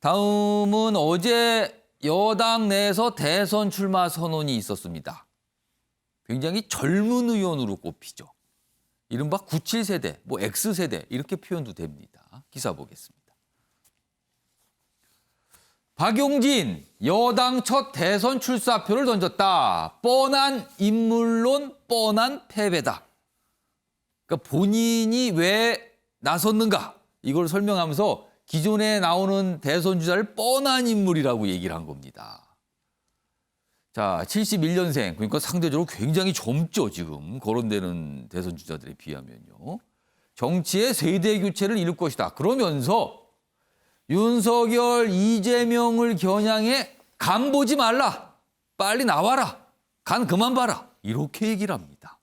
다음은 어제 여당 내에서 대선 출마 선언이 있었습니다. 굉장히 젊은 의원으로 꼽히죠. 이른바 97세대, 뭐 X세대 이렇게 표현도 됩니다. 기사 보겠습니다. 박용진, 여당 첫 대선 출사표를 던졌다. 뻔한 인물론 뻔한 패배다. 그러니까 본인이 왜 나섰는가 이걸 설명하면서 기존에 나오는 대선 주자를 뻔한 인물이라고 얘기를 한 겁니다. 자, 71년생, 그러니까 상대적으로 굉장히 젊죠, 지금. 거론되는 대선 주자들에 비하면요. 정치의 세대 교체를 이룰 것이다. 그러면서 윤석열, 이재명을 겨냥해 간 보지 말라. 빨리 나와라. 간 그만 봐라. 이렇게 얘기를 합니다.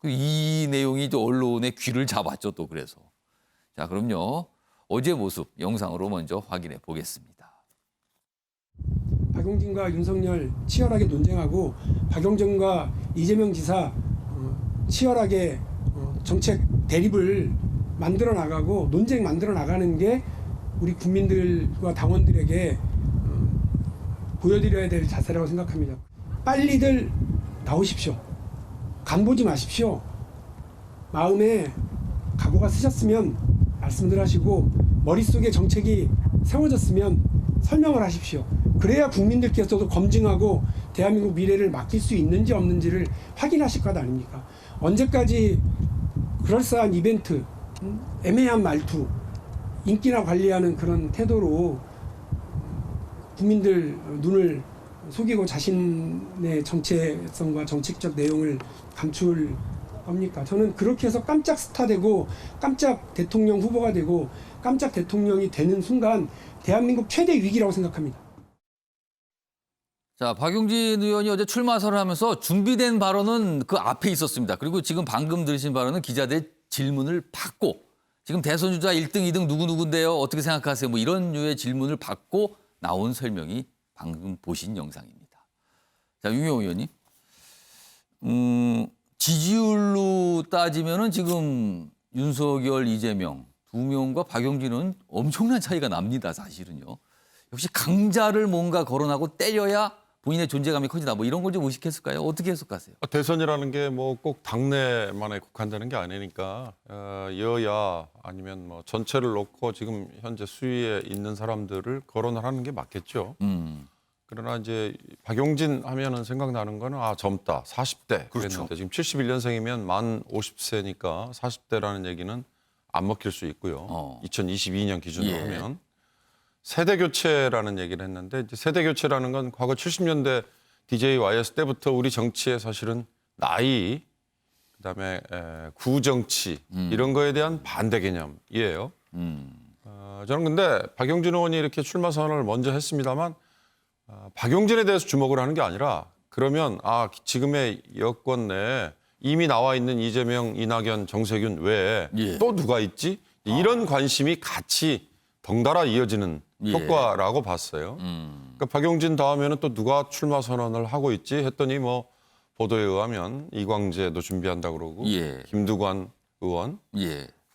이 내용이 또 언론의 귀를 잡았죠, 또 그래서. 자, 그럼요. 어제 모습 영상으로 먼저 확인해 보겠습니다. 박용진과 윤석열 치열하게 논쟁하고 박용진과 이재명 지사 치열하게 정책 대립을 만들어 나가고 논쟁 만들어 나가는 게 우리 국민들과 당원들에게 보여드려야 될 자세라고 생각합니다. 빨리들 나오십시오. 간 보지 마십시오. 마음에 각오가 쓰셨으면 말씀들 하시고 머릿속에 정책이 세워졌으면 설명을 하십시오. 그래야 국민들께서도 검증하고 대한민국 미래를 맡길 수 있는지 없는지를 확인하실 것 아닙니까? 언제까지 그럴싸한 이벤트, 애매한 말투, 인기나 관리하는 그런 태도로 국민들 눈을 속이고 자신의 정체성과 정책적 내용을 감출 겁니까? 저는 그렇게 해서 깜짝 스타 되고 깜짝 대통령 후보가 되고 깜짝 대통령이 되는 순간 대한민국 최대 위기라고 생각합니다. 자, 박용진 의원이 어제 출마 선언하면서 준비된 발언은 그 앞에 있었습니다. 그리고 지금 방금 들으신 발언은 기자들의 질문을 받고 지금 대선 주자 1등, 2등 누구누구인데요? 어떻게 생각하세요? 뭐 이런 류의 질문을 받고 나온 설명이 방금 보신 영상입니다. 자, 윤영호 의원님. 지지율로 따지면은 지금 윤석열, 이재명 두 명과 박용진은 엄청난 차이가 납니다, 사실은요. 역시 강자를 뭔가 거론하고 때려야 본인의 존재감이 커지다. 뭐 이런 걸 좀 의식했을까요? 어떻게 해석하세요? 대선이라는 게 뭐 꼭 당내만에 국한되는 게 아니니까 여야 아니면 뭐 전체를 놓고 지금 현재 수위에 있는 사람들을 거론을 하는 게 맞겠죠. 그러나 이제 박용진 하면은 생각나는 거는 젊다, 40대. 그렇죠. 그랬는데 지금 71년생이면 만 50세니까 40대라는 얘기는 안 먹힐 수 있고요. 2022년 기준으로 하면. 세대 교체라는 얘기를 했는데 이제 세대 교체라는 건 과거 70년대 DJ YS 때부터 우리 정치에 사실은 나이, 그다음에 구정치 이런 거에 대한 반대 개념이에요. 저는 근데 박용진 의원이 이렇게 출마 선언을 먼저 했습니다만 박용진에 대해서 주목을 하는 게 아니라 그러면 지금의 여권 내에 이미 나와 있는 이재명, 이낙연, 정세균 외에 또 누가 있지? 이런 관심이 같이 덩달아 이어지는 효과라고 봤어요. 그러니까 박용진 다음에는 또 누가 출마 선언을 하고 있지 했더니 뭐 보도에 의하면 이광재도 준비한다고 그러고 김두관 의원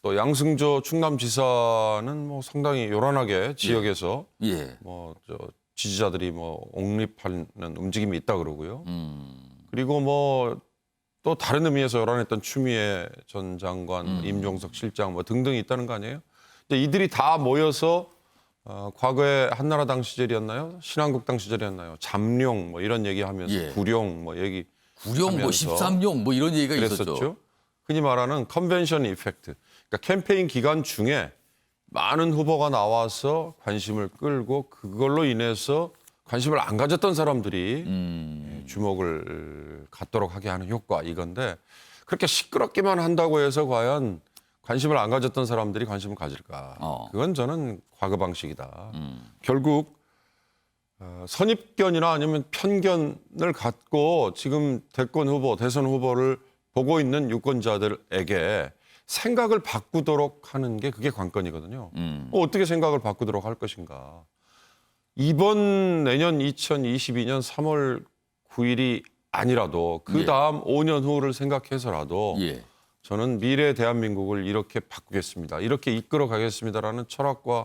또 양승조 충남지사는 뭐 상당히 요란하게 지역에서 뭐 지지자들이 뭐 옹립하는 움직임이 있다 그러고요. 그리고 뭐 또 다른 의미에서 요란했던 추미애 전 장관, 임종석 실장 뭐 등등이 있다는 거 아니에요? 이들이 다 모여서 과거에 한나라당 시절이었나요? 신한국당 시절이었나요? 잠룡 뭐 이런 얘기하면서 구룡 뭐 얘기 구룡 뭐 13룡 뭐 이런 얘기가 그랬었죠. 있었죠. 흔히 말하는 컨벤션 이펙트. 그러니까 캠페인 기간 중에 많은 후보가 나와서 관심을 끌고 그걸로 인해서 관심을 안 가졌던 사람들이 주목을 갖도록 하게 하는 효과 이건데 그렇게 시끄럽기만 한다고 해서 과연 관심을 안 가졌던 사람들이 관심을 가질까? 그건 저는 과거 방식이다. 결국 선입견이나 아니면 편견을 갖고 지금 대권 후보, 대선 후보를 보고 있는 유권자들에게 생각을 바꾸도록 하는 게 그게 관건이거든요. 어떻게 생각을 바꾸도록 할 것인가? 이번 내년 2022년 3월 9일이 아니라도 그 다음 5년 후를 생각해서라도 저는 미래 대한민국을 이렇게 바꾸겠습니다. 이렇게 이끌어 가겠습니다라는 철학과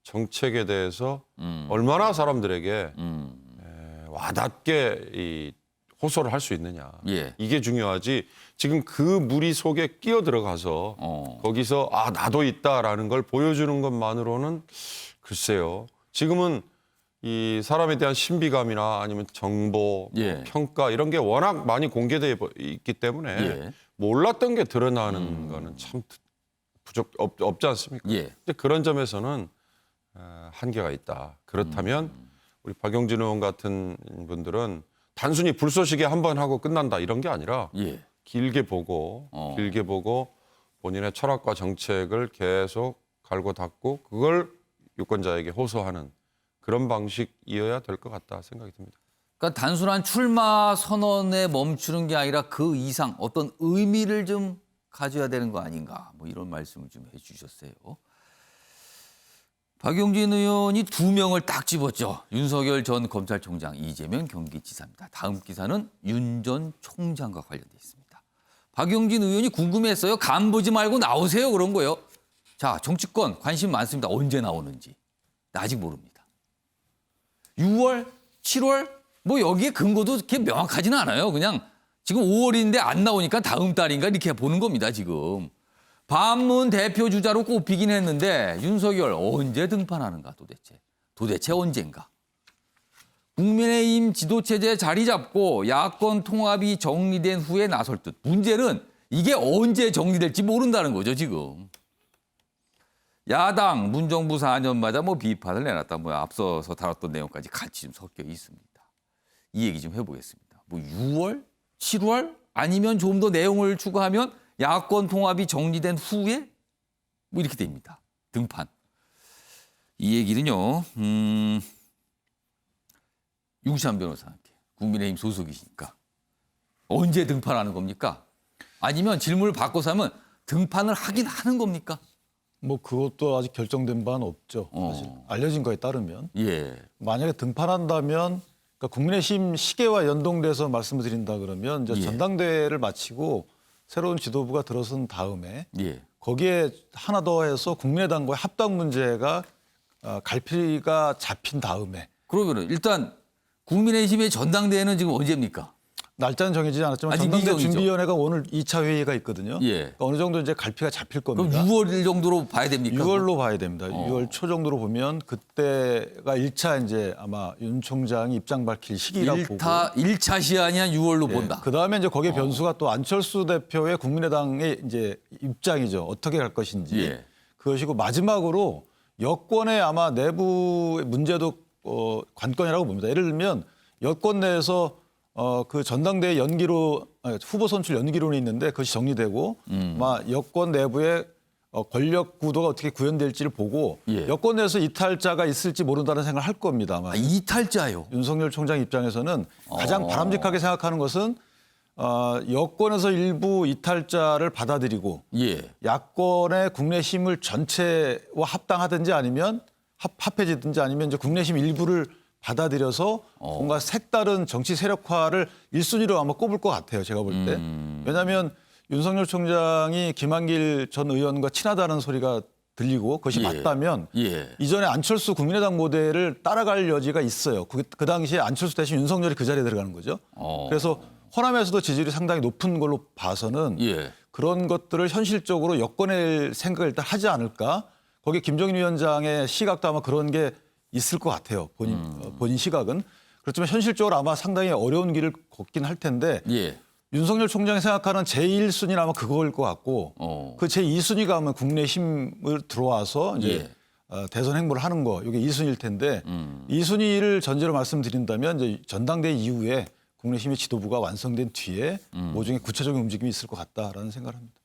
정책에 대해서 얼마나 사람들에게 와닿게 이 호소를 할 수 있느냐. 예. 이게 중요하지. 지금 그 무리 속에 끼어 들어가서 거기서 아 나도 있다라는 걸 보여주는 것만으로는 글쎄요. 지금은 이 사람에 대한 신비감이나 아니면 정보, 예. 평가 이런 게 워낙 많이 공개되어 있기 때문에 예. 몰랐던 게 드러나는 거는 참 없지 않습니까? 예. 근데 그런 점에서는 한계가 있다. 그렇다면 우리 박용진 의원 같은 분들은 단순히 불쏘시개 한 번 하고 끝난다 이런 게 아니라 예. 길게 보고 본인의 철학과 정책을 계속 갈고 닦고 그걸 유권자에게 호소하는 그런 방식이어야 될 것 같다 생각이 듭니다. 그러니까 단순한 출마 선언에 멈추는 게 아니라 그 이상 어떤 의미를 좀 가져야 되는 거 아닌가 뭐 이런 말씀을 좀 해주셨어요. 박용진 의원이 2명을 딱 집었죠. 윤석열 전 검찰총장, 이재명 경기지사입니다. 다음 기사는 윤 전 총장과 관련돼 있습니다. 박용진 의원이 궁금했어요. 간 보지 말고 나오세요 그런 거예요. 자, 정치권 관심 많습니다. 언제 나오는지. 아직 모릅니다. 6월, 7월 뭐 여기에 근거도 그렇게 명확하지는 않아요. 그냥 지금 5월인데 안 나오니까 다음 달인가 이렇게 보는 겁니다. 지금. 반문 대표 주자로 꼽히긴 했는데 윤석열 언제 등판하는가 도대체 언젠가. 국민의힘 지도체제 자리 잡고 야권 통합이 정리된 후에 나설 듯. 문제는 이게 언제 정리될지 모른다는 거죠 지금. 야당 문정부 4년마다 뭐 비판을 내놨다. 뭐 앞서서 다뤘던 내용까지 같이 좀 섞여 있습니다. 이 얘기 좀 해보겠습니다. 뭐 6월, 7월 아니면 좀 더 내용을 추가하면 야권 통합이 정리된 후에 뭐 이렇게 됩니다. 등판. 이 얘기는요. 윤시환 변호사한테 국민의힘 소속이시니까 언제 등판하는 겁니까? 아니면 질문을 바꿔서 하면 등판을 하긴 하는 겁니까? 뭐 그것도 아직 결정된 바는 없죠. 사실 알려진 거에 따르면 예. 만약에 등판한다면 그러니까 국민의힘 시계와 연동돼서 말씀을 드린다 그러면 이제 예. 전당대회를 마치고 새로운 지도부가 들어선 다음에 예. 거기에 하나 더 해서 국민의당과의 합당 문제가 갈피가 잡힌 다음에 그러면은 일단 국민의힘의 전당대회는 지금 언제입니까? 날짜는 정해지지 않았지만 아직 전당대 미정이죠. 준비위원회가 오늘 2차 회의가 있거든요. 예. 그러니까 어느 정도 이제 갈피가 잡힐 그럼 겁니다. 6월 정도로 봐야 됩니까? 6월로 봐야 됩니다. 6월 초 정도로 보면 그때가 1차 이제 아마 윤 총장이 입장 밝힐 시기라고 보고. 1차 시한이 한 6월로 본다. 그 다음에 이제 거기에 변수가 또 안철수 대표의 국민의당의 이제 입장이죠. 어떻게 갈 것인지. 예. 그것이고 마지막으로 여권의 아마 내부 문제도 관건이라고 봅니다. 예를 들면 여권 내에서 그 전당대회 연기로 후보 선출 연기론이 있는데 그것이 정리되고 아마 여권 내부의 권력 구도가 어떻게 구현될지를 보고 예. 여권 내에서 이탈자가 있을지 모른다는 생각을 할 겁니다. 아마. 이탈자요. 윤석열 총장 입장에서는 가장 바람직하게 생각하는 것은 여권에서 일부 이탈자를 받아들이고 예. 야권의 국내심을 전체와 합당하든지 아니면 합해지든지 아니면 이제 국내심 일부를 받아들여서 뭔가 색다른 정치 세력화를 1순위로 아마 꼽을 것 같아요. 제가 볼 때. 왜냐하면 윤석열 총장이 김한길 전 의원과 친하다는 소리가 들리고 그것이 예. 맞다면 예. 이전에 안철수 국민의당 모델을 따라갈 여지가 있어요. 그 당시에 안철수 대신 윤석열이 그 자리에 들어가는 거죠. 그래서 호남에서도 지지율이 상당히 높은 걸로 봐서는 예. 그런 것들을 현실적으로 엮어낼 생각을 일단 하지 않을까. 거기 김종인 위원장의 시각도 아마 그런 게 있을 것 같아요. 본인 시각은. 그렇지만 현실적으로 아마 상당히 어려운 길을 걷긴 할 텐데 예. 윤석열 총장이 생각하는 제1순위는 아마 그거일 것 같고 그 제2순위가 아마 국내힘을 들어와서 이제 대선 행보를 하는 거 이게 2순위일 텐데 2순위를 전제로 말씀드린다면 이제 전당대회 이후에 국내힘의 지도부가 완성된 뒤에 모종의 구체적인 움직임이 있을 것 같다라는 생각을 합니다.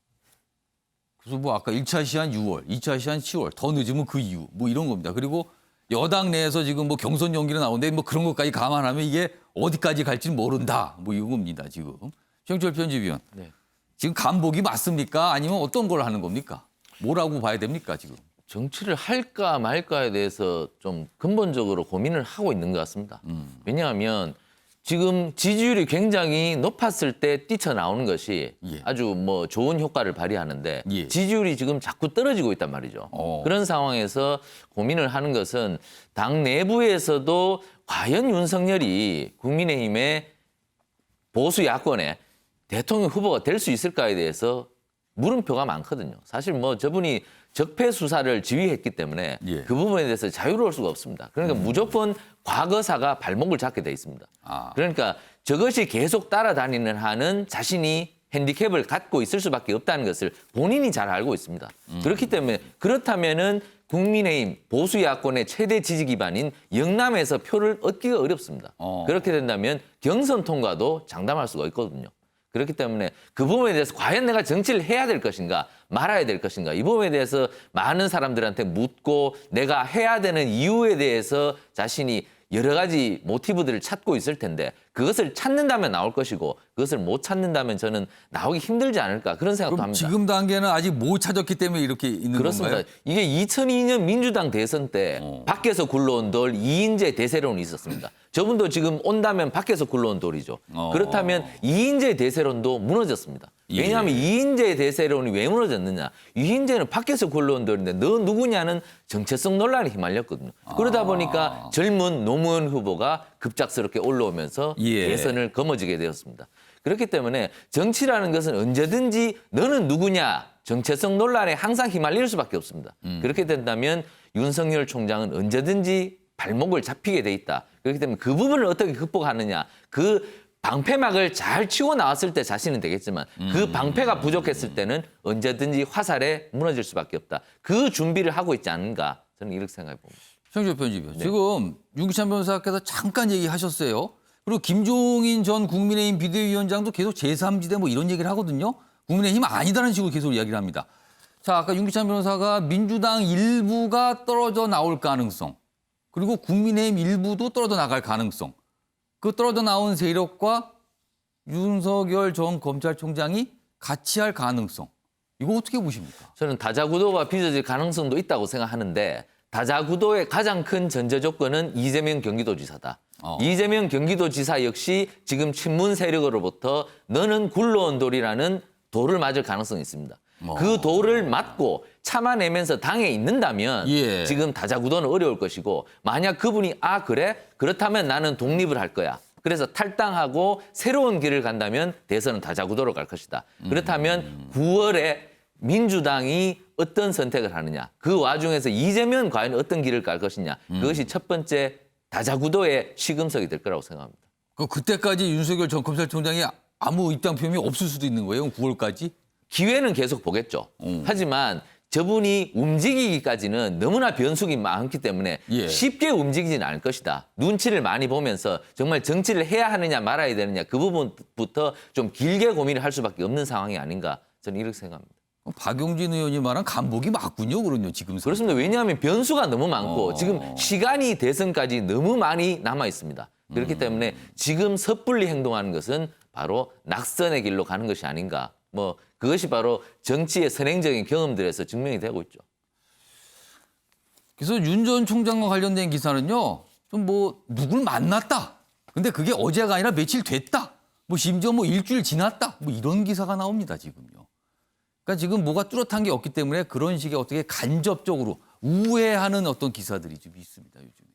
그래서 뭐 아까 1차 시한 6월, 2차 시한 10월, 더 늦으면 그 이후 뭐 이런 겁니다. 그리고 여당 내에서 지금 뭐 경선 연기로 나오는데 뭐 그런 것까지 감안하면 이게 어디까지 갈지는 모른다. 뭐 이겁니다, 지금. 정철 편집위원. 네. 지금 간보기 맞습니까? 아니면 어떤 걸 하는 겁니까? 뭐라고 봐야 됩니까, 지금? 정치를 할까 말까에 대해서 좀 근본적으로 고민을 하고 있는 것 같습니다. 왜냐하면 지금 지지율이 굉장히 높았을 때 뛰쳐나오는 것이 예. 아주 뭐 좋은 효과를 발휘하는데 예. 지지율이 지금 자꾸 떨어지고 있단 말이죠. 그런 상황에서 고민을 하는 것은 당 내부에서도 과연 윤석열이 국민의힘의 보수 야권의 대통령 후보가 될 수 있을까에 대해서 물음표가 많거든요. 사실 뭐 저분이 적폐 수사를 지휘했기 때문에 예. 그 부분에 대해서 자유로울 수가 없습니다. 그러니까 무조건 과거사가 발목을 잡게 돼 있습니다. 아. 그러니까 저것이 계속 따라다니는 한은 자신이 핸디캡을 갖고 있을 수밖에 없다는 것을 본인이 잘 알고 있습니다. 그렇기 때문에 그렇다면은 국민의힘 보수 야권의 최대 지지 기반인 영남에서 표를 얻기가 어렵습니다. 그렇게 된다면 경선 통과도 장담할 수가 있거든요. 그렇기 때문에 그 부분에 대해서 과연 내가 정치를 해야 될 것인가 말아야 될 것인가 이 부분에 대해서 많은 사람들한테 묻고 내가 해야 되는 이유에 대해서 자신이 여러 가지 모티브들을 찾고 있을 텐데 그것을 찾는다면 나올 것이고 그것을 못 찾는다면 저는 나오기 힘들지 않을까 그런 생각도 그럼 합니다. 지금 단계는 아직 못 찾았기 때문에 이렇게 있는 그렇습니다. 건가요? 이게 2002년 민주당 대선 때 밖에서 굴러온 돌 이인재 대세론이 있었습니다. 저분도 지금 온다면 밖에서 굴러온 돌이죠. 그렇다면 이인재 대세론도 무너졌습니다. 예. 왜냐하면 이인재 대세론이 왜 무너졌느냐. 이인재는 밖에서 굴러온 돌인데 너 누구냐는 정체성 논란에 휘말렸거든요. 그러다 보니까 젊은 노무현 후보가 급작스럽게 올라오면서 예. 대선을 거머쥐게 되었습니다. 그렇기 때문에 정치라는 것은 언제든지 너는 누구냐 정체성 논란에 항상 휘말릴 수밖에 없습니다. 그렇게 된다면 윤석열 총장은 언제든지 발목을 잡히게 돼 있다. 그렇기 때문에 그 부분을 어떻게 극복하느냐. 그 방패막을 잘 치고 나왔을 때 자신은 되겠지만 그 방패가 부족했을 때는 언제든지 화살에 무너질 수밖에 없다. 그 준비를 하고 있지 않은가 저는 이렇게 생각해 봅니다. 최영주 편집위원. 지금 윤기찬 변호사께서 잠깐 얘기하셨어요. 그리고 김종인 전 국민의힘 비대위원장도 계속 제3지대 뭐 이런 얘기를 하거든요. 국민의힘 아니다라는 식으로 계속 이야기를 합니다. 자, 아까 윤기찬 변호사가 민주당 일부가 떨어져 나올 가능성, 그리고 국민의힘 일부도 떨어져 나갈 가능성, 그 떨어져 나온 세력과 윤석열 전 검찰총장이 같이 할 가능성, 이거 어떻게 보십니까? 저는 다자구도가 빚어질 가능성도 있다고 생각하는데 다자구도의 가장 큰 전제 조건은 이재명 경기도지사다. 이재명 경기도지사 역시 지금 친문 세력으로부터 너는 굴러온 돌이라는 돌을 맞을 가능성이 있습니다. 그 돌을 맞고 참아내면서 당에 있는다면 예. 지금 다자구도는 어려울 것이고 만약 그분이 아 그래? 그렇다면 나는 독립을 할 거야. 그래서 탈당하고 새로운 길을 간다면 대선은 다자구도로 갈 것이다. 그렇다면 9월에 민주당이 어떤 선택을 하느냐. 그 와중에서 이재명은 과연 어떤 길을 갈 것이냐. 그것이 첫 번째 다자구도의 시금석이 될 거라고 생각합니다. 그때까지 윤석열 전 검찰총장이 아무 입당 표명이 없을 수도 있는 거예요? 9월까지? 기회는 계속 보겠죠. 하지만 저분이 움직이기까지는 너무나 변수가 많기 때문에 예. 쉽게 움직이지는 않을 것이다. 눈치를 많이 보면서 정말 정치를 해야 하느냐 말아야 되느냐 그 부분부터 좀 길게 고민을 할 수밖에 없는 상황이 아닌가 저는 이렇게 생각합니다. 박용진 의원이 말한 간복이 맞군요, 그럼요, 지금. 그렇습니다. 왜냐하면 변수가 너무 많고 지금 시간이 대선까지 너무 많이 남아 있습니다. 그렇기 때문에 지금 섣불리 행동하는 것은 바로 낙선의 길로 가는 것이 아닌가. 뭐 그것이 바로 정치의 선행적인 경험들에서 증명이 되고 있죠. 그래서 윤 전 총장과 관련된 기사는요, 좀 뭐 누굴 만났다. 근데 그게 어제가 아니라 며칠 됐다. 뭐 심지어 뭐 일주일 지났다. 뭐 이런 기사가 나옵니다, 지금요. 그러니까 지금 뭐가 뚜렷한 게 없기 때문에 그런 식의 어떻게 간접적으로 우회하는 어떤 기사들이 좀 있습니다, 요즘에.